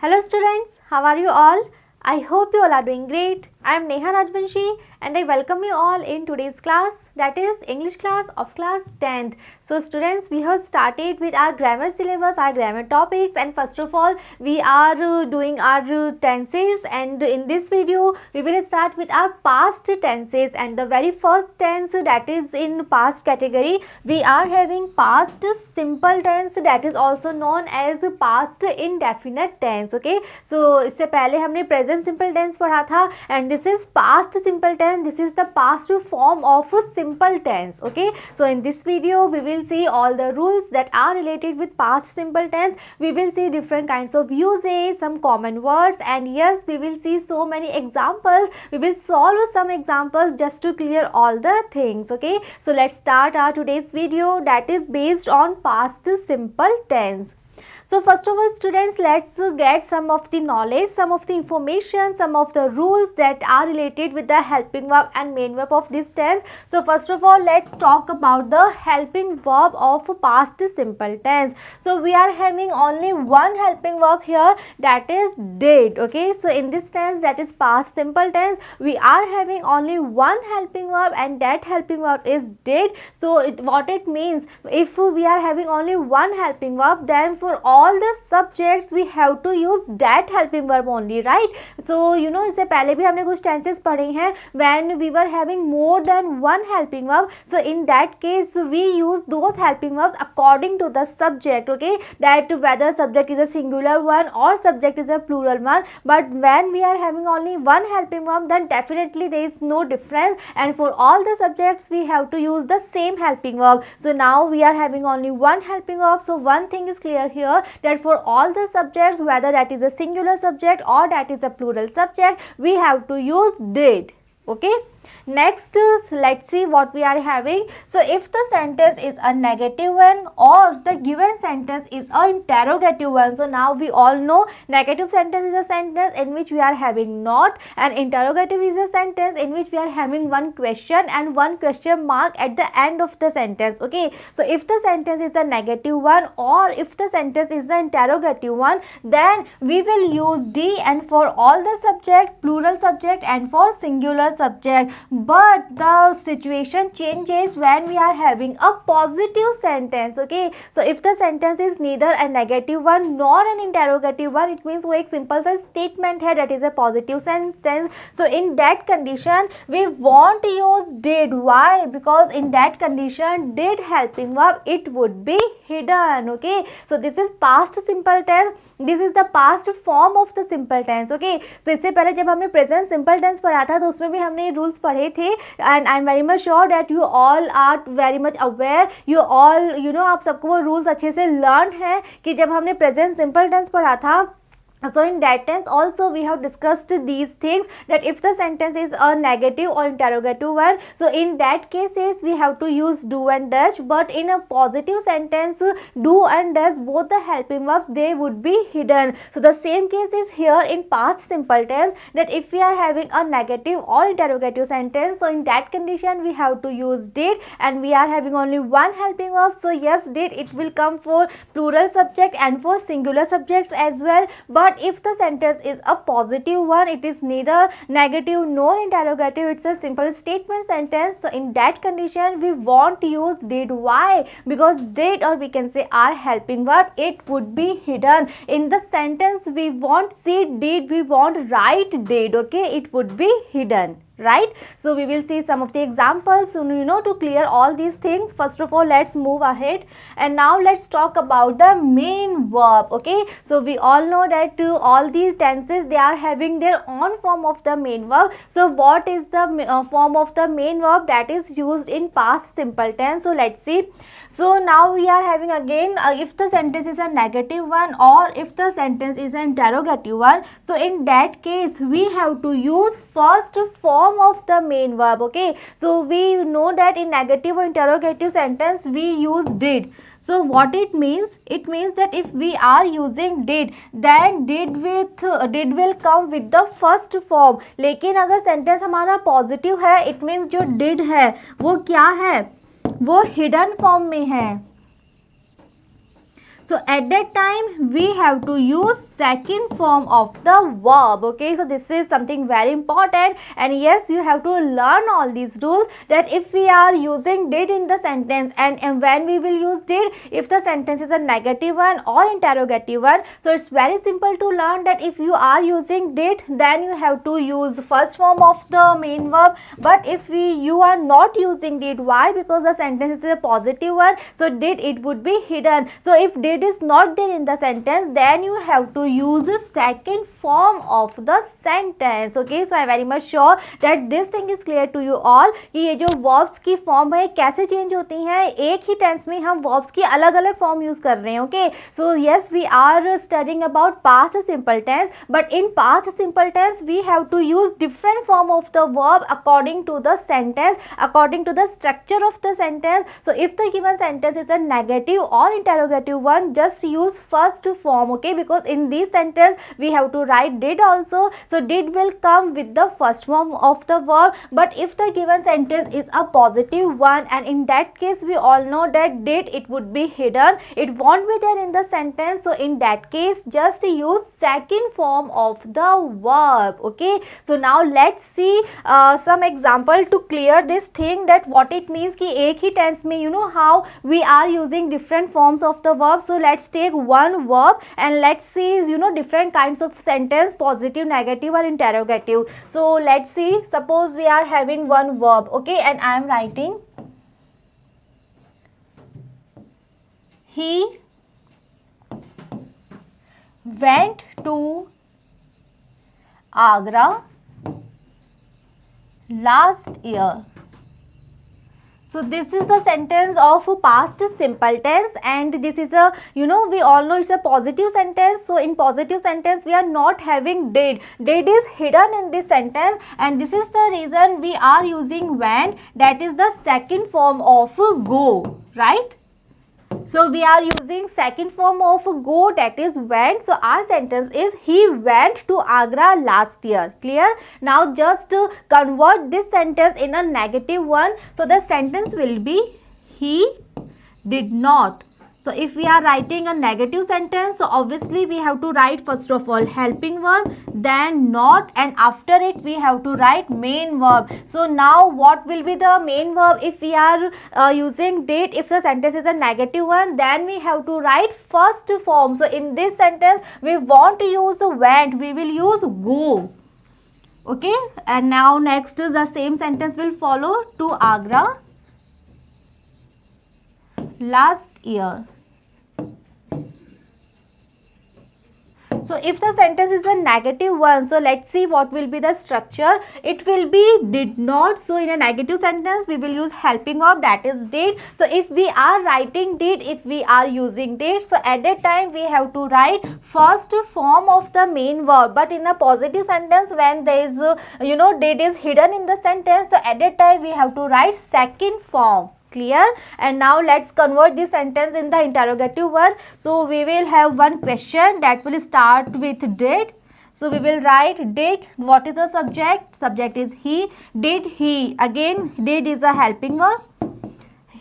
Hello students, how are you all? I hope you all are doing great. I am Neha Rajvanshi and I welcome you all in today's class, that is English class of class 10th. So students, we have started with our grammar syllabus, our grammar topics, and first of all we are doing our tenses, and in this video we will start with our past tenses. And the very first tense, that is in past category, we are having past simple tense, that is also known as past indefinite tense. Okay, so इससे पहले हमने present simple tense पढ़ा था and this is past simple tense. This is the past form of simple tense. Okay, so in this video we will see all the rules that are related with past simple tense. We will see different kinds of usage, some common words, and yes, we will see so many examples. We will solve some examples just to clear all the things. Okay, so let's start our today's video, that is based on past simple tense. So first of all students, let's get some of the knowledge, some of the information, some of the rules that are related with the helping verb and main verb of this tense. So first of all, let's talk about the helping verb of past simple tense. So we are having only one helping verb here, that is did. Okay, so in this tense, that is past simple tense, we are having only one helping verb and that helping verb is did. So what it means, if we are having only one helping verb, then for all the subjects we have to use that helping verb only, right? So you know, इससे पहले भी हमने कुछ tenses पढ़े हैं when we were having more than one helping verb. So in that case we use those helping verbs according to the subject. Okay, that whether subject is a singular one or subject is a plural one. But when we are having only one helping verb, then definitely there is no difference, and for all the subjects we have to use the same helping verb. So now we are having only one helping verb. So one thing is clear here, that for all the subjects, whether that is a singular subject or that is a plural subject, we have to use did. Okay, next let's see what we are having. So if the sentence is a negative one or the given sentence is a interrogative one, so now we all know negative sentence is a sentence in which we are having not, and interrogative is a sentence in which we are having one question and one question mark at the end of the sentence. Okay, so if the sentence is a negative one or if the sentence is an interrogative one, then we will use D, and for all the subject, plural subject, and for singular subject. But the situation changes when we are having a positive sentence. Okay, so if the sentence is neither a negative one nor an interrogative one, it means वो एक simple सा statement है, that is a positive sentence. So in that condition we won't use did. Why? Because in that condition did helping verb, it would be hidden. Okay, so this is past simple tense, this is the past form of the simple tense. Okay, so इससे पहले जब हमने present simple tense पढ़ा था तो उसमें भी हमने रूल्स पढ़े थे, and I am very much sure that you all are very much aware, you all you know, आप सबको वो रूल्स अच्छे से लर्न हैं कि जब हमने प्रेजेंट सिंपल टेंस पढ़ा था. So in that tense also we have discussed these things, that if the sentence is a negative or interrogative one, so in that cases we have to use do and does. But in a positive sentence, do and does, both the helping verbs, they would be hidden. So the same case is here in past simple tense, that if we are having a negative or interrogative sentence, so in that condition we have to use did, and we are having only one helping verb. So yes, did, it will come for plural subject and for singular subjects as well. But if the sentence is a positive one, it is neither negative nor interrogative, it's a simple statement sentence. So in that condition we won't use did. Why? Because did, or we can say our helping verb, it would be hidden in the sentence. We won't see did, we won't write did. Okay, it would be hidden, right? So we will see some of the examples, you know, to clear all these things. First of all, let's move ahead and now let's talk about the main verb. Okay, so we all know that all these tenses, they are having their own form of the main verb. So what is the form of the main verb that is used in past simple tense? So let's see. So now we are having again, if the sentence is a negative one or if the sentence is an interrogative one, so in that case we have to use first form of the main verb. Okay, so we know that in negative or interrogative sentence we use did. So what it means? It means that if we are using did, then did will come with the first form. लेकिन अगर sentence हमारा positive है, it means जो did है वो क्या है, वो hidden form में है. So at that time we have to use second form of the verb. Okay, so this is something very important, and yes, you have to learn all these rules, that if we are using did in the sentence, and when we will use did, if the sentence is a negative one or interrogative one, so it's very simple to learn that if you are using did, then you have to use first form of the main verb. But if you are not using did, why? Because the sentence is a positive one, so did, it would be hidden. So if did is not there in the sentence, then you have to use the second form of the sentence. Okay, so I am very much sure that this thing is clear to you all कि ये जो verbs की form है कैसे change होती हैं, एक ही tense में हम verbs की अलग अलग form use कर रहे हैं. Okay, so yes, we are studying about past simple tense, but in past simple tense we have to use different form of the verb according to the sentence, according to the structure of the sentence. So if the given sentence is a negative or interrogative one, just use first form. Okay, because in this sentence we have to write did also, so did will come with the first form of the verb. But if the given sentence is a positive one, and in that case we all know that did, it would be hidden, it won't be there in the sentence. So in that case just use second form of the verb. Okay, so now let's see some example to clear this thing, that what it means कि एक ही tense में, you know how we are using different forms of the verb. So let's take one verb and let's see, you know, different kinds of sentence, positive, negative or interrogative. So let's see, suppose we are having one verb. Okay, and I am writing he went to Agra last year. So this is the sentence of past simple tense, and this is a, you know, we all know it's a positive sentence. So in positive sentence we are not having did. Did is hidden in this sentence, and this is the reason we are using went, that is the second form of go, right? So we are using second form of go, that is went. So our sentence is he went to Agra last year. Clear? Now just convert this sentence in a negative one. So the sentence will be he did not. So if we are writing a negative sentence, so obviously we have to write first of all helping verb, then not, and after it we have to write main verb. So now what will be the main verb if we are using did? If the sentence is a negative one, then we have to write first form. So in this sentence we want to use went, we will use go. Okay, and now next is the same sentence will follow, to Agra last year. So if the sentence is a negative one, so let's see what will be the structure. It will be did not. So in a negative sentence we will use helping verb, that is did. So if we are writing did, if we are using did, so at that time we have to write first form of the main verb. But in a positive sentence, when there is you know, did is hidden in the sentence, so at that time we have to write second form. Clear? And now let's convert this sentence in the interrogative one. So we will have one question that will start with did. So we will write did. What is the subject? Subject is he. Did he? Again did is a helping verb.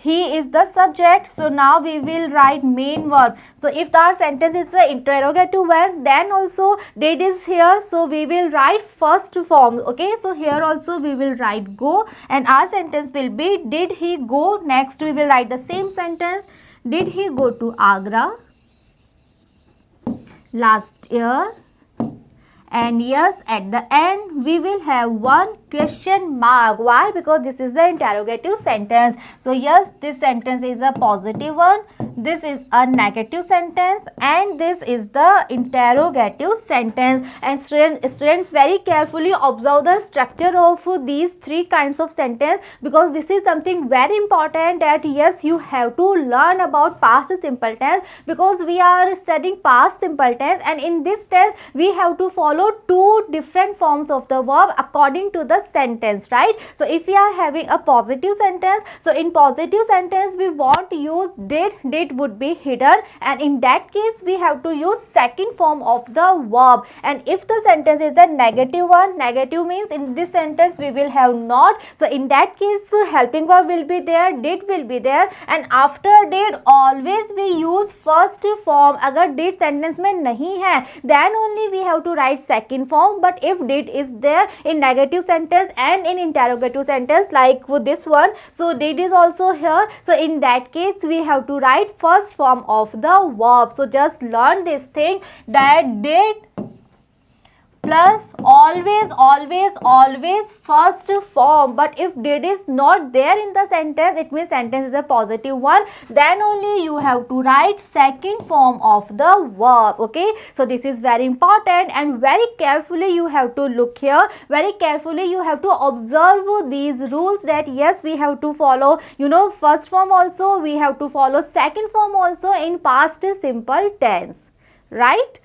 He is the subject. So now we will write main verb. So if our sentence is an interrogative one, then also did is here. So we will write first form. Okay, so here also we will write go, and our sentence will be did he go. Next we will write the same sentence. Did he go to Agra last year? And yes, at the end we will have one question mark. Why? Because this is the interrogative sentence. So yes, this sentence is a positive one, this is a negative sentence, and this is the interrogative sentence. And students very carefully observe the structure of these three kinds of sentence, because this is something very important, that yes, you have to learn about past simple tense, because we are studying past simple tense, and in this tense we have to follow follow two different forms of the verb according to the sentence, right? So if we are having a positive sentence, so in positive sentence we want to use did would be hidden, and in that case we have to use second form of the verb. And if the sentence is a negative one, negative means in this sentence we will have not, so in that case helping verb will be there, did will be there, and after did always we use first form. अगर did sentence में नहीं है then only we have to write second form, but if did is there in negative sentence and in interrogative sentence like with this one, so did is also here, so in that case we have to write first form of the verb. So just learn this thing that did plus always first form, but if did is not there in the sentence, it means sentence is a positive one, then only you have to write second form of the verb. Okay, so this is very important, and very carefully you have to look here, very carefully you have to observe these rules, that yes, we have to follow, you know, first form also, we have to follow second form also in past simple tense, right?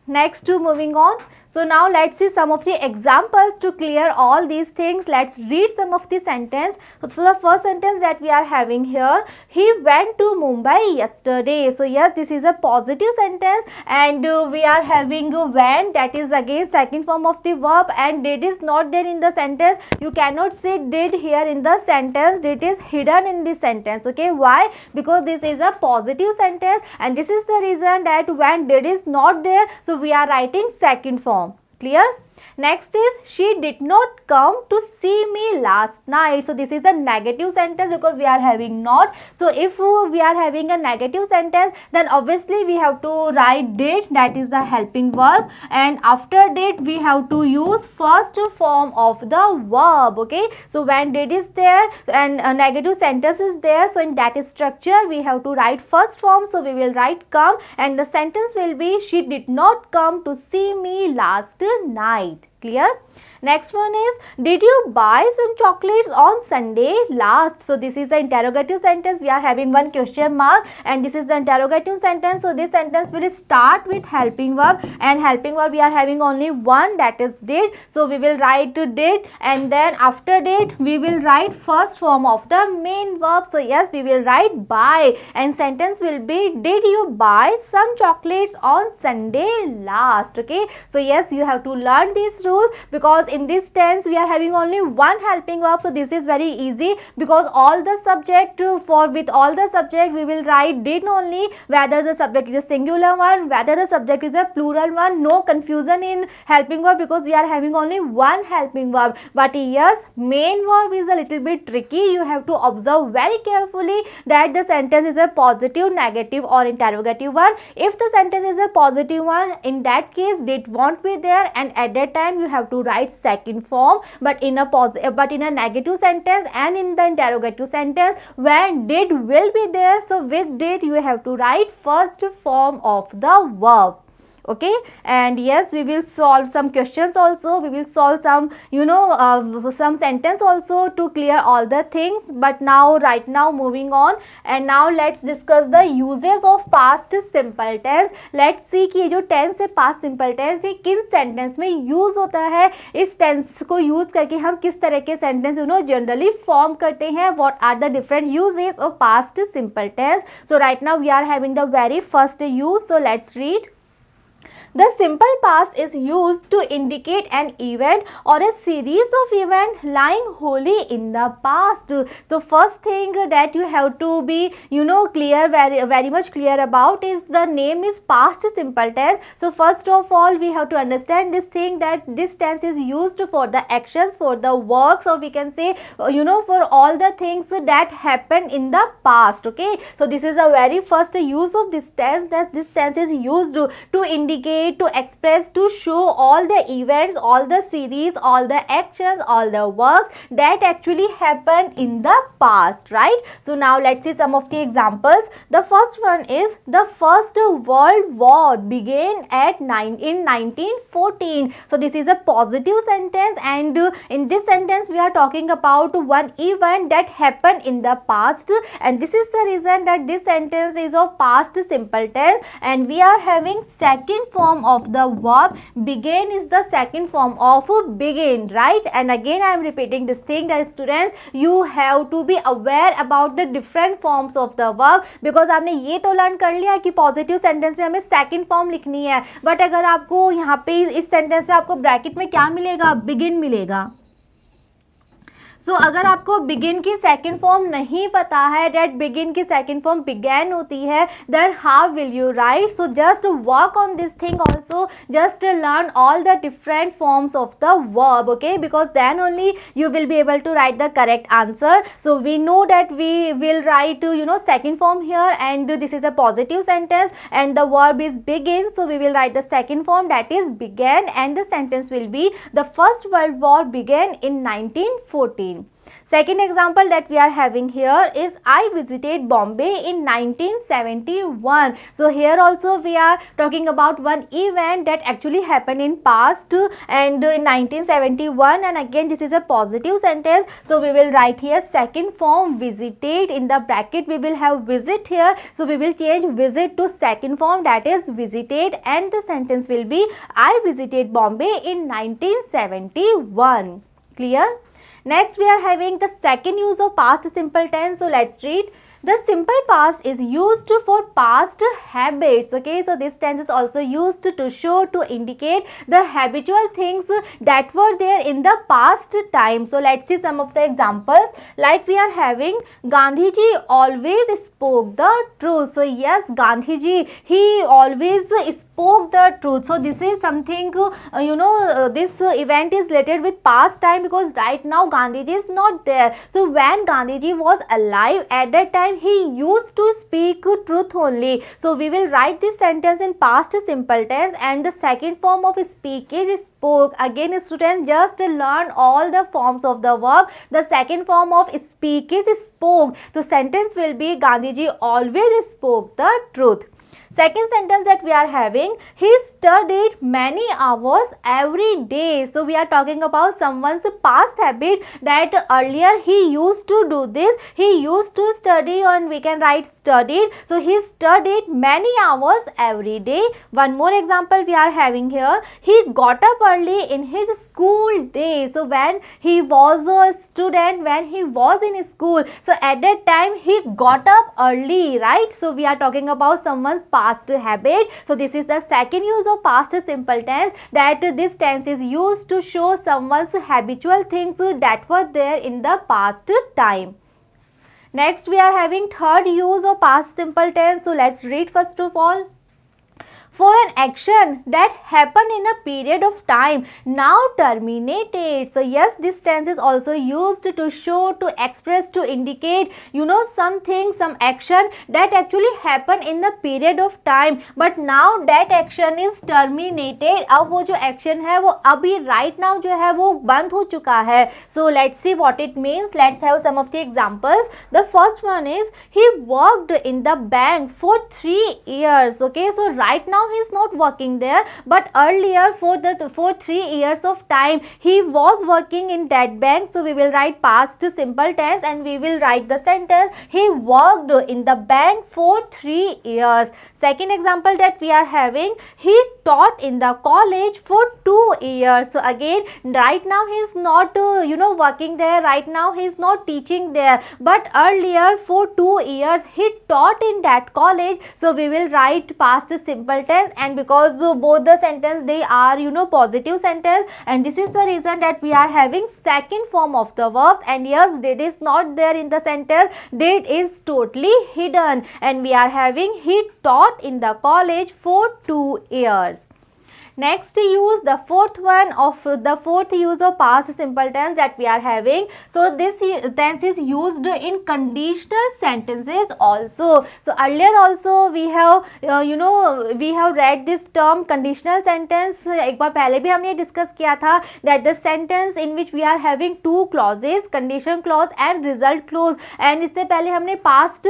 Next, moving on. So now let's see some of the examples to clear all these things. Let's read some of the sentence. So the first sentence that we are having here, he went to Mumbai yesterday. So yes, this is a positive sentence, and we are having went, that is again second form of the verb, and did is not there in the sentence. You cannot say did here in the sentence, did is hidden in this sentence. Okay, why? Because this is a positive sentence, and this is the reason that when did is not there, so we are writing second form. Clear? Next is, she did not come to see me last night. So this is a negative sentence because we are having not. So if we are having a negative sentence, then obviously we have to write did, that is the helping verb, and after did we have to use first form of the verb. Okay, so when did is there and a negative sentence is there, so in that structure we have to write first form, so we will write come, and the sentence will be, she did not come to see me last night. Clear? Next one is, did you buy some chocolates on Sunday last? So this is the interrogative sentence. We are having one question mark, and this is the interrogative sentence. So this sentence will start with helping verb, and helping verb we are having only one, that is did. So we will write did, and then after did we will write first form of the main verb. So yes, we will write buy, and sentence will be, did you buy some chocolates on Sunday last? Okay, so yes, you have to learn these rules, because in this tense we are having only one helping verb. So this is very easy, because all the subject with all the subject we will write did only, whether the subject is a singular one, whether the subject is a plural one. No confusion in helping verb, because we are having only one helping verb. But yes, main verb is a little bit tricky. You have to observe very carefully that the sentence is a positive, negative or interrogative one. If the sentence is a positive one, in that case did won't be there, and at that time you have to write second form. But in a negative sentence and in the interrogative sentence, when did will be there, so with did you have to write first form of the verb. Okay, and yes, we will solve some questions also, we will solve some, you know, some sentence also to clear all the things. But now, right now, moving on, and now let's discuss the uses of past simple tense. Let's see कि ये जो tense है past simple tense, ये किन sentence में use होता है, इस tense को use करके हम किस तरह के sentence you know generally form करते हैं, what are the different uses of past simple tense. So right now we are having the very first use, so let's read. The simple past is used to indicate an event or a series of events lying wholly in the past. So first thing that you have to be, you know, clear, very much clear about is the name is past simple tense. So first of all, we have to understand this thing, that this tense is used for the actions, for the works, or we can say, you know, for all the things that happened in the past. Okay, so this is a very first use of this tense, that this tense is used to indicate, to express, to show all the events, all the series, all the actions, all the works that actually happened in the past, right? So now let's see some of the examples. The first one is, the first World War began in 1914. So this is a positive sentence, and in this sentence we are talking about one event that happened in the past, and this is the reason that this sentence is of past simple tense, and we are having second second form of the verb begin is the second form of begin, right? And again I am repeating this thing that students you have to be aware about the different forms of the verb, because आपने ये तो learn कर लिया कि positive sentence में हमें second form लिखनी है, बट अगर आपको यहाँ पे इस सेंटेंस में आपको ब्रैकेट में क्या मिलेगा, बिगिन मिलेगा. सो अगर आपको बिगिन की सेकेंड फॉर्म नहीं पता है, डेट बिगिन की सेकेंड फॉर्म बिगैन होती है, then how will you write. So just work on this thing also, just learn all the different forms of the verb, okay, because then only you will be able to write the correct answer. So we know that we will write second form here, and this is a positive sentence and the verb is begin, so we will write the second form, that is began, and the sentence will be the first world war began in 1914. Second example that we are having here is I visited Bombay in 1971. So here also we are talking about one event that actually happened in past and in 1971, and again this is a positive sentence, so we will write here second form visited. In the bracket we will have visit here, so we will change visit to second form, that is visited, and the sentence will be I visited Bombay in 1971. Clear? Next we are having the second use of past simple tense. So let's read. The simple past is used for past habits, okay, so this tense is also used to show, to indicate the habitual things that were there in the past time. So let's see some of the examples. Like we are having Gandhi ji always spoke the truth. So yes, Gandhi ji, he always spoke the truth. So this is something this event is related with past time, because right now Gandhi ji is not there. So when Gandhi ji was alive, at that time he used to speak truth only. So we will write this sentence in past simple tense, and the second form of speak is spoke. Again students, just learn all the forms of the verb. The second form of speak is spoke. The sentence will be Gandhi ji always spoke the truth. Second sentence that we are having, he studied many hours every day. So we are talking about someone's past habit, that earlier he used to do this, he used to study, and we can write studied. So he studied many hours every day. One more example we are having here, he got up early in his school day. So when he was a student, when he was in school, so at that time he got up early, right? So we are talking about someone's past habit. So this is the second use of past simple tense, that this tense is used to show someone's habitual things that were there in the past time. Next we are having third use of past simple tense. So let's read first of all. For an action that happened in a period of time, now terminated. So yes, this tense is also used to show, to express, to indicate something, some action that actually happened in the period of time, but now that action is terminated. अब वो जो action है वो अभी right now जो है वो बंद हो चुका है. So let's see what it means. Let's have some of the examples. The first one is he worked in the bank for 3 years. Okay, so right now he is not working there, but earlier for 3 years of time he was working in that bank. So we will write past simple tense, and we will write the sentence he worked in the bank for 3 years. Second example that we are having, he taught in the college for 2 years. So again, right now he is not working there, right now he is not teaching there, but earlier for 2 years he taught in that college. So we will write past simple tense, and because both the sentence they are positive sentence, and this is the reason that we are having second form of the verbs. And yes, did is not there in the sentence, did is totally hidden, and we are having he taught in the college for 2 years. Next use, the fourth use of past simple tense that we are having. So this tense is used in conditional sentences also. So earlier also we have we have read this term conditional sentence. एक बार पहले भी हमने discuss किया था that the sentence in which we are having two clauses, condition clause and result clause. And इससे पहले हमने past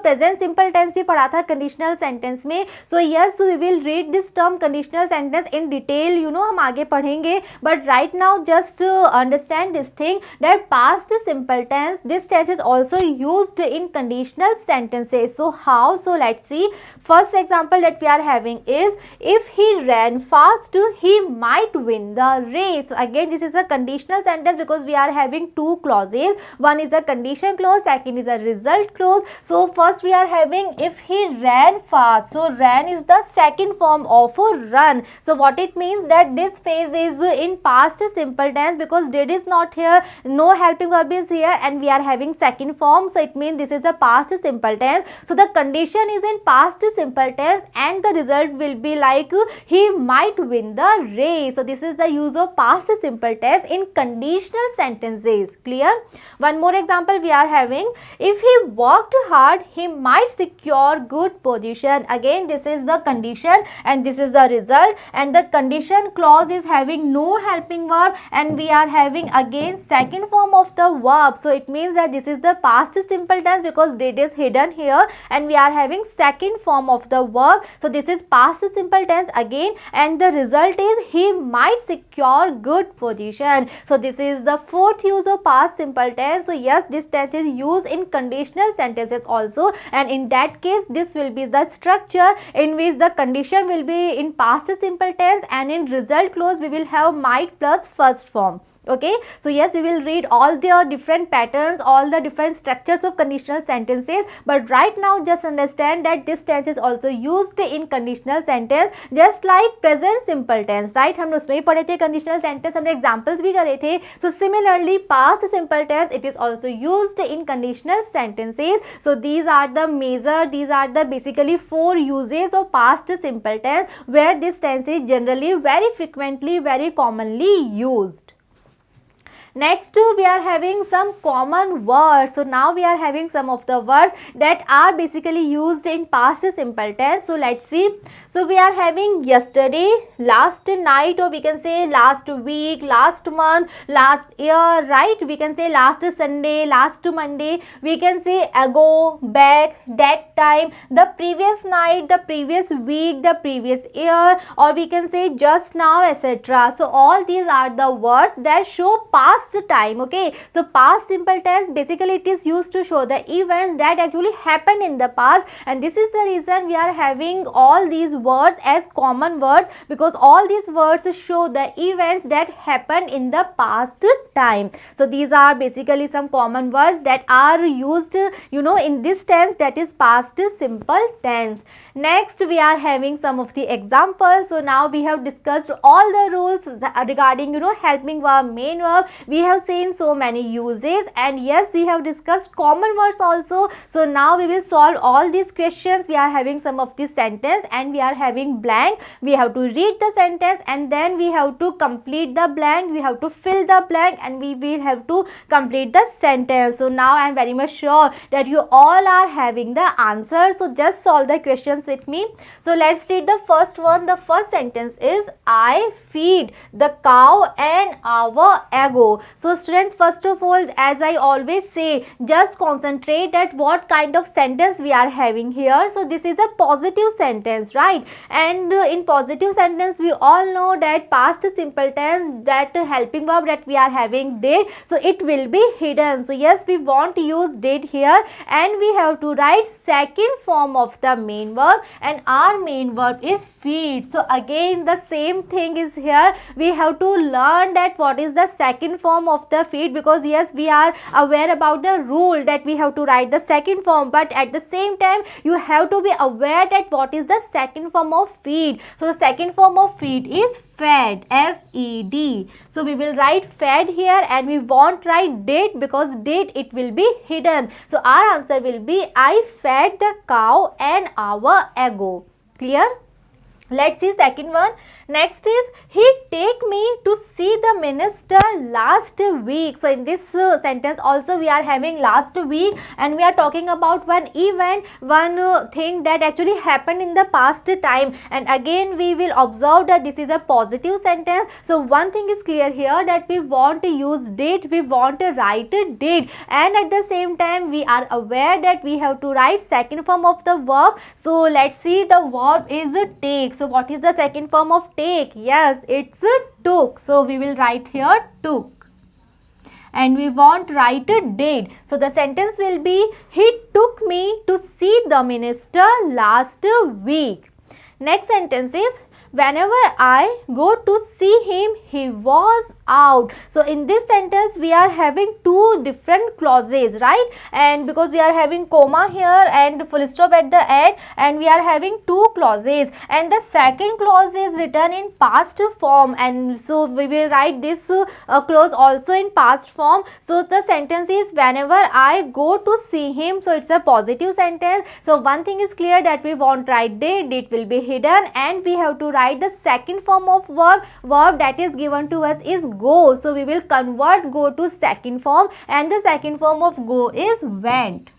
present simple tense भी पढ़ा था conditional sentence में. So yes, we will read this term conditional sentence sentence in detail हम आगे पढ़ेंगे, but right now just understand this thing that past simple tense, this tense is also used in conditional sentences. So how? So let's see. First example that we are having is, if he ran fast, he might win the race. So again this is a conditional sentence because we are having two clauses. One is a condition clause, second is a result clause. So first we are having if he ran fast. So ran is the second form of a run. So what it means that this phase is in past simple tense because did is not here, no helping verb is here, and we are having second form. So it means this is a past simple tense. So the condition is in past simple tense and the result will be like he might win the race. So this is the use of past simple tense in conditional sentences. Clear? One more example we are having, if he worked hard, he might secure good position. Again this is the condition and this is the result, and the condition clause is having no helping verb and we are having again second form of the verb. So it means that this is the past simple tense because did is hidden here and we are having second form of the verb. So this is past simple tense again, and the result is he might secure good position. So this is the fourth use of past simple tense. So yes, this tense is used in conditional sentences also, and in that case this will be the structure in which the condition will be in past simple tense and in result clause we will have might plus first form. Okay, so yes, we will read all the different patterns, all the different structures of conditional sentences, but right now just understand that this tense is also used in conditional sentence just like present simple tense, right? हम उसमें ही पढ़े थे conditional sentence, हमने examples भी करे थे. So similarly past simple tense, it is also used in conditional sentences. So these are the basically four uses of past simple tense where this tense is generally very frequently, very commonly used. Next we are having some common words. So now we are having some of the words that are basically used in past simple tense. So let's see. So we are having yesterday, last night, or we can say last week, last month, last year, right? We can say last Sunday, last Monday. We can say ago, back, that time, the previous night, the previous week, the previous year, or we can say just now, etc. So all these are the words that show past time. Okay, so past simple tense basically it is used to show the events that actually happened in the past, and this is the reason we are having all these words as common words because all these words show the events that happened in the past time. So these are basically some common words that are used in this tense, that is past simple tense. Next we are having some of the examples. So now we have discussed all the rules regarding helping verb, main verb. We have seen so many uses, and yes, we have discussed common words also. So now we will solve all these questions. We are having some of this sentence and we are having blank. We have to read the sentence and then we have to complete the blank. We have to fill the blank and we will have to complete the sentence. So now I am very much sure that you all are having the answer. So just solve the questions with me. So let's read the first one. The first sentence is, I feed the cow an hour ago. So students, first of all, as I always say, just concentrate at what kind of sentence we are having here. So this is a positive sentence, right? And in positive sentence we all know that past simple tense, that helping verb that we are having did, so it will be hidden. So yes, we want to use did here, and we have to write second form of the main verb, and our main verb is feed. So again the same thing is here. We have to learn that what is the second form of the feed, because yes, we are aware about the rule that we have to write the second form, but at the same time you have to be aware that what is the second form of feed. So the second form of feed is fed, F-E-D. So we will write fed here, and we won't write did because did it will be hidden. So our answer will be, I fed the cow an hour ago. Clear? Let's see second one. Next is, he take me to see the minister last week. So in this sentence also we are having last week, and we are talking about one event, one thing that actually happened in the past time. And again we will observe that this is a positive sentence. So one thing is clear here, that we want to use did, we want to write did, and at the same time we are aware that we have to write second form of the verb. So let's see, the verb is take. So what is the second form of take? Yes, it's took. So we will write here took. And we want write did. So the sentence will be, he took me to see the minister last week. Next sentence is, whenever I go to see him, he was out. So in this sentence we are having two different clauses, right? And because we are having comma here and full stop at the end, and we are having two clauses, and the second clause is written in past form, and so we will write this clause also in past form. So the sentence is, whenever I go to see him. So it's a positive sentence. So one thing is clear, that we won't write did, it will be hidden, and we have to write the second form of verb that is given to us is go. So we will convert go to second form, and the second form of go is went.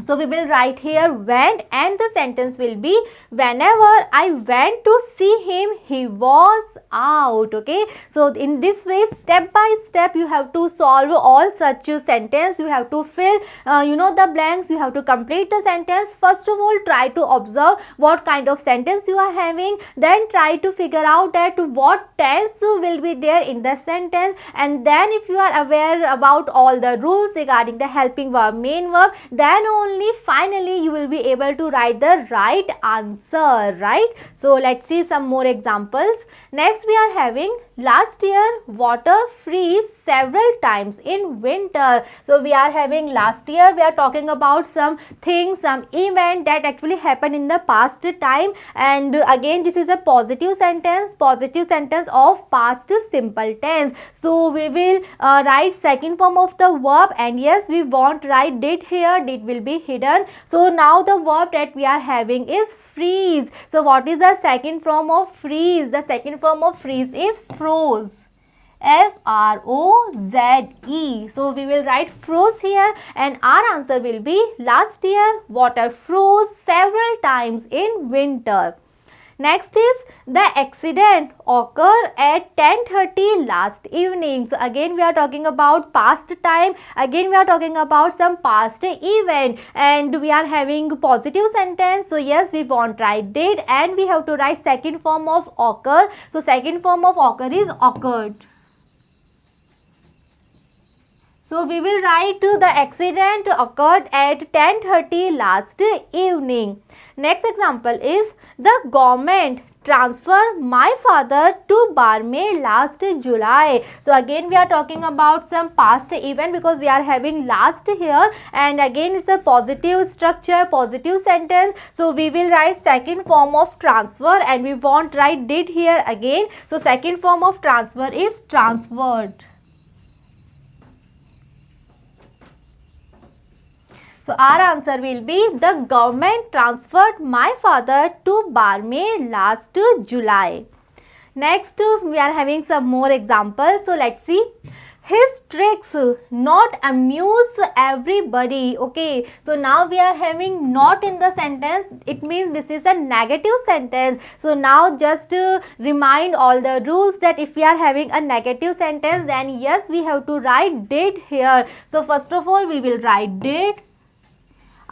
So we will write here went, and the sentence will be, whenever I went to see him, he was out. Okay, so in this way, step by step, you have to solve all such sentence. You have to fill the blanks. You have to complete the sentence. First of all, try to observe what kind of sentence you are having, then try to figure out that what tense will be there in the sentence, and then if you are aware about all the rules regarding the helping verb, main verb, then only finally you will be able to write the right answer, right? So let's see some more examples. Next we are having, last year water freeze several times in winter. So we are having last year, we are talking about some things, some event that actually happened in the past time, and again this is a positive sentence of past simple tense. So we will write second form of the verb, and yes, we won't write did here, did will be hidden. So now the verb that we are having is freeze. So what is the second form of freeze? The second form of freeze is froze. F-R-O-Z-E. So we will write froze here, and our answer will be, last year water froze several times in winter. Next is, the accident occurred at 10:30 last evening. So again we are talking about past time. Again we are talking about some past event, and we are having positive sentence. So yes, we won't write did, and we have to write second form of occur. So second form of occur is occurred. So we will write the accident occurred at 10:30 last evening. Next example is, the government transfer my father to Barmer last July. So again we are talking about some past event, because we are having last here, and again it's a positive structure, positive sentence. So we will write second form of transfer, and we won't write did here again. So second form of transfer is transferred. So our answer will be, the government transferred my father to Barmer last July. Next we are having some more examples. So let's see. His tricks not amuse everybody. Okay, so now we are having not in the sentence. It means this is a negative sentence. So now just remind all the rules, that if we are having a negative sentence, then yes, we have to write did here. So first of all, we will write did.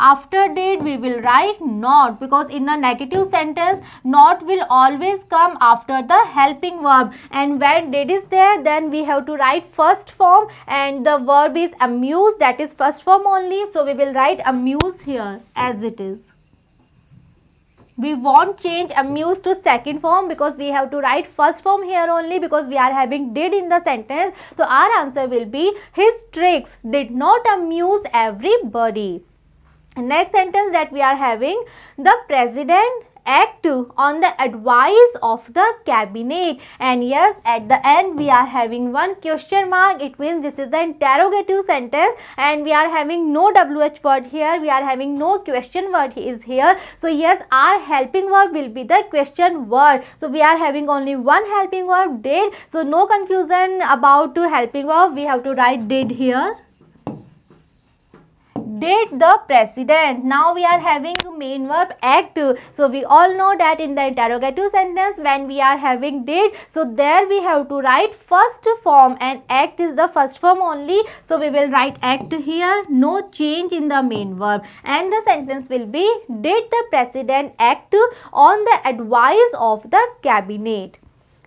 After did we will write not, because in a negative sentence not will always come after the helping verb, and when did is there, then we have to write first form, and the verb is amuse, that is first form only. So we will write amuse here as it is. We won't change amuse to second form, because we have to write first form here only, because we are having did in the sentence. So our answer will be, his tricks did not amuse everybody. Next sentence that we are having, the president act on the advice of the cabinet, and yes, at the end we are having one question mark. It means this is the interrogative sentence, and we are having no WH word here, we are having no question word is here. So yes, our helping verb will be the question word. So we are having only one helping verb, did. So no confusion about helping verb, we have to write did here. did the president. Now we are having main verb act. So we all know that in the interrogative sentence when we are having did, so there we have to write first form and act is the first form only. So we will write act here, no change in the main verb, and the sentence will be did the president act on the advice of the cabinet.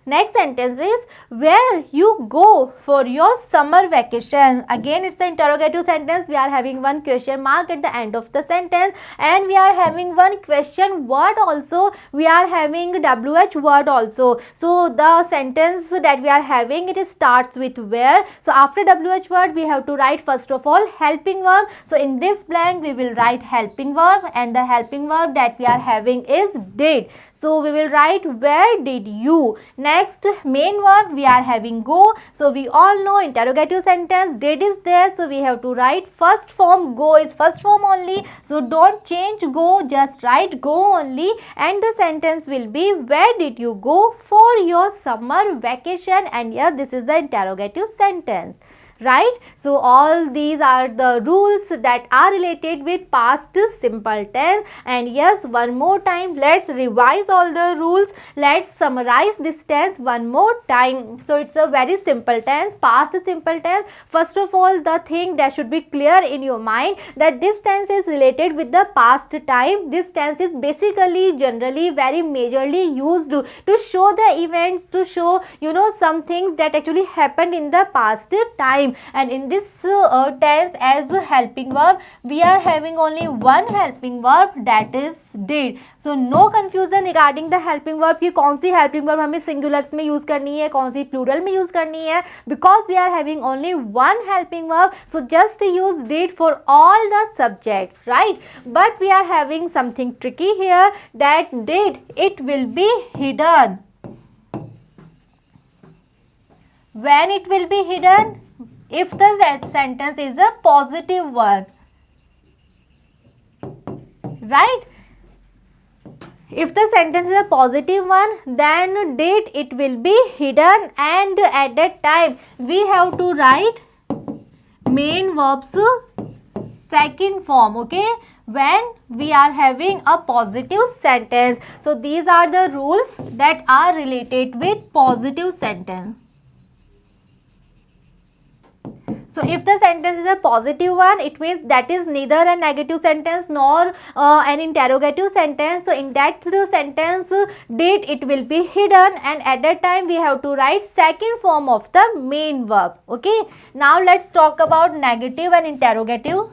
Next sentence is where you go for your summer vacation. Again it's an interrogative sentence. We are having one question mark at the end of the sentence and we are having one question word also. We are having WH word also. So the sentence that we are having, it starts with where. So after WH word we have to write first of all helping verb. So in this blank we will write helping verb and the helping verb that we are having is did. So we will write where did you. Next main verb we are having go. So we all know interrogative sentence did is there. So we have to write first form, go is first form only. So don't change go, just write go only and the sentence will be where did you go for your summer vacation, and here this is the interrogative sentence. Right? So all these are the rules that are related with past simple tense. And yes, one more time let's revise all the rules. Let's summarize this tense one more time. So it's a very simple tense, past simple tense. First of all, the thing that should be clear in your mind that this tense is related with the past time. This tense is basically generally very majorly used to show the events, to show some things that actually happened in the past time. And in this tense as a helping verb we are having only one helping verb, that is did. So no confusion regarding the helping verb कि कौन सी helping verb हमें singulars में use करनी है, कौन सी plural में use करनी है, because we are having only one helping verb. So just use did for all the subjects, right? But we are having something tricky here, that did, it will be hidden. When it will be hidden? If the sentence is a positive one, right? If the sentence is a positive one, then did, it will be hidden, and at that time we have to write main verbs second form, okay, when we are having a positive sentence. So these are the rules that are related with positive sentence. So if the sentence is a positive one, it means that is neither a negative sentence nor an interrogative sentence. So in that sentence, did, it will be hidden, and at that time we have to write second form of the main verb. Okay. Now let's talk about negative and interrogative.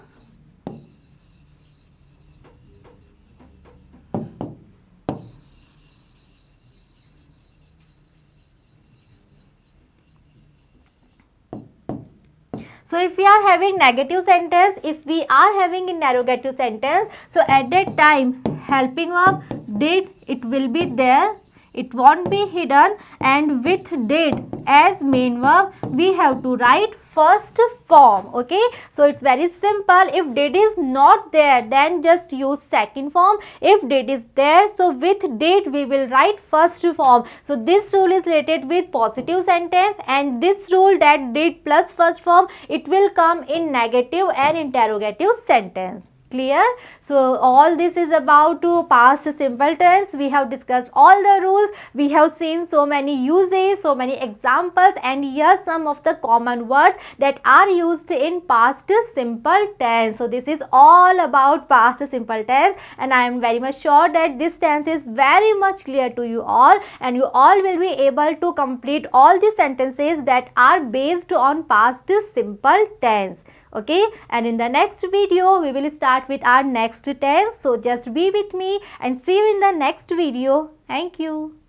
So if we are having negative sentence, if we are having interrogative sentence, so at that time helping verb did, it will be there, it won't be hidden, and with did as main verb we have to write first form. Okay, so it's very simple. If did is not there, then just use second form. If did is there, so with did we will write first form. So this rule is related with positive sentence, and this rule that did plus first form, it will come in negative and interrogative sentence. Clear? So all this is about past simple tense. We have discussed all the rules. We have seen so many uses, so many examples, and here some of the common words that are used in past simple tense. So this is all about past simple tense, and I am very much sure that this tense is very much clear to you all, and you all will be able to complete all the sentences that are based on past simple tense. Okay, and in the next video we will start with our next tense. So just be with me and see you in the next video. Thank you.